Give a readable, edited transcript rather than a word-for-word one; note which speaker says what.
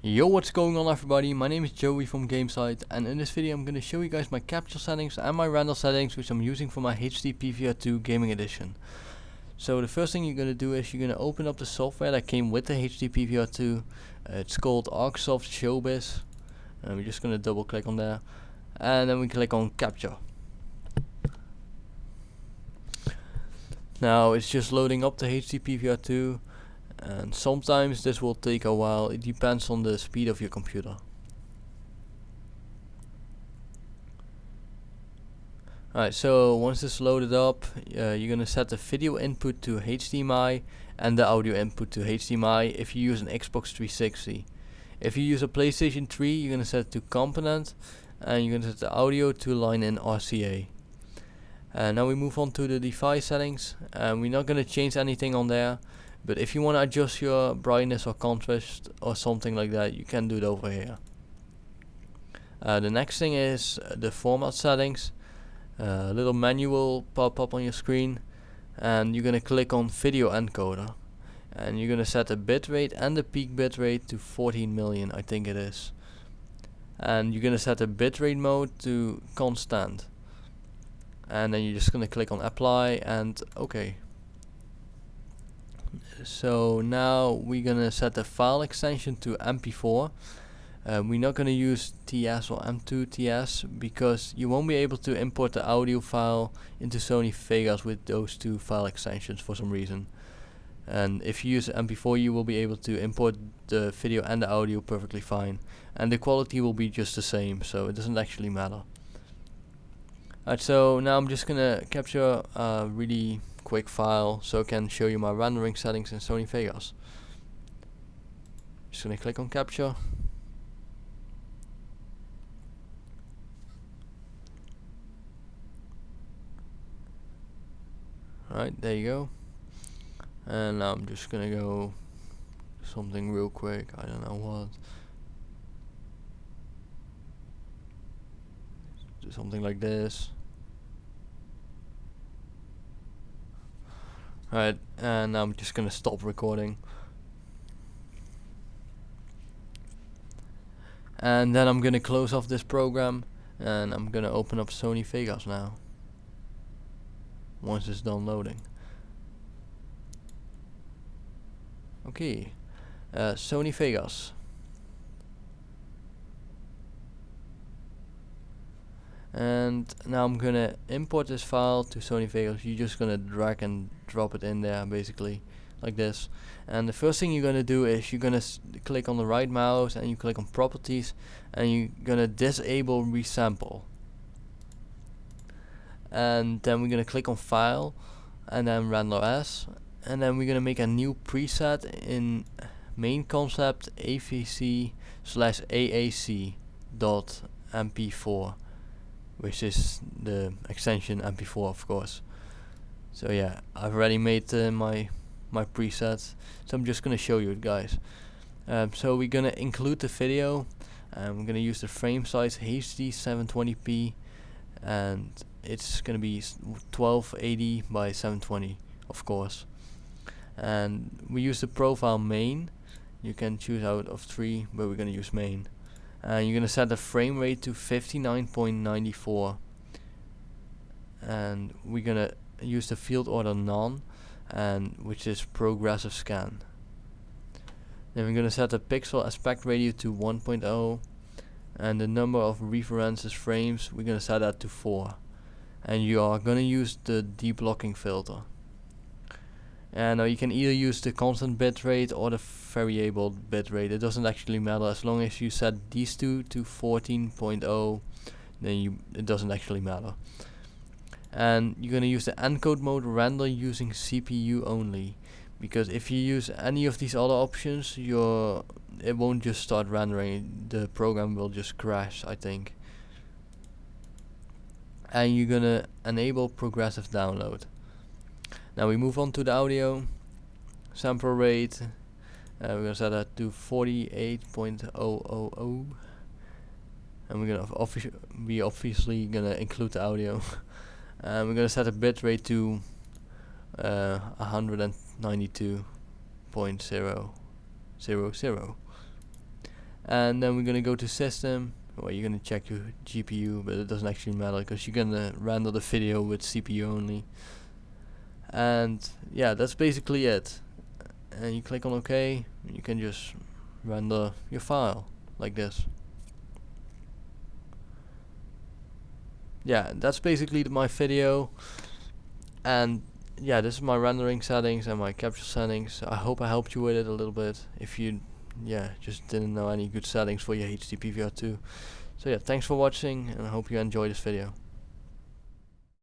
Speaker 1: Yo, what's going on everybody? My name is Joey from Gamesite, and in this video I'm going to show you guys my capture settings and my render settings which I'm using for my HD PVR 2 gaming edition. So the first thing you're going to do is you're going to open up the software that came with the HD PVR 2. It's called Arcsoft Showbiz. We're just going to double click on there, and then we click on capture. Now it's just loading up the HD PVR 2. And sometimes this will take a while. It depends on the speed of your computer. Alright, so once it's loaded up, you're gonna set the video input to HDMI and the audio input to HDMI if you use an Xbox 360. If you use a PlayStation 3, you're gonna set it to component, and you're gonna set the audio to line in RCA. Now we move on to the device settings. We're not gonna change anything on there. But if you want to adjust your brightness or contrast or something like that, you can do it over here. The next thing is the format settings. A little menu will pop up on your screen, and you're going to click on video encoder, and you're going to set the bitrate and the peak bitrate to 14 million, I think it is. And you're going to set the bitrate mode to constant, and then you're just going to click on apply and OK. So now we're gonna set the file extension to MP4. We're not gonna use TS or M2 TS because you won't be able to import the audio file into Sony Vegas with those two file extensions for some reason. And if you use MP4, you will be able to import the video and the audio perfectly fine, and the quality will be just the same, so it doesn't actually matter. Alright, so now I'm just gonna capture a really quick file so I can show you my rendering settings in Sony Vegas. Just gonna click on capture. Alright, there you go. And now I'm just gonna go something real quick, I don't know what. Do something like this. Alright, and now I'm just gonna stop recording. And then I'm gonna close off this program, and I'm gonna open up Sony Vegas now. Once it's done loading. Okay, Sony Vegas. And now I'm gonna import this file to Sony Vegas. You're just gonna drag and drop it in there, basically, like this. And the first thing you're gonna do is you're gonna click on the right mouse and you click on properties, and you're gonna disable resample. And then we're gonna click on file, and then render as, and then we're gonna make a new preset in main concept avc/aac.mp4. which is the extension MP4, of course. So yeah, I've already made my presets, so I'm just gonna show you it, guys. So we're gonna include the video, and we're gonna use the frame size HD 720p, and it's gonna be 1280 by 720, of course. And we use the profile main. You can choose out of 3, but we're gonna use main. And you're gonna set the frame rate to 59.94, and we're gonna use the field order none, and which is progressive scan. Then we're gonna set the pixel aspect ratio to 1.0, and the number of references frames we're gonna set that to 4, and you are gonna use the deblocking filter. And now you can either use the constant bitrate or the variable bitrate. It doesn't actually matter as long as you set these two to 14.0, then it doesn't actually matter. And you're gonna use the encode mode render using CPU only, because if you use any of these other options, it won't just start rendering. The program will just crash, I think. And you're gonna enable progressive download. Now we move on to the audio. Sample rate, we're gonna set that to 48.000, and we're gonna obviously gonna include the audio. And we're gonna set a bitrate to 192.000. and then we're gonna go to system. Well, you're gonna check your GPU, but it doesn't actually matter because you're gonna render the video with CPU only. And yeah, that's basically it. And you click on OK, and you can just render your file like this. Yeah, that's basically my video. And yeah, this is my rendering settings and my capture settings. I hope I helped you with it a little bit if you just didn't know any good settings for your HD PVR2. So yeah, thanks for watching, and I hope you enjoyed this video.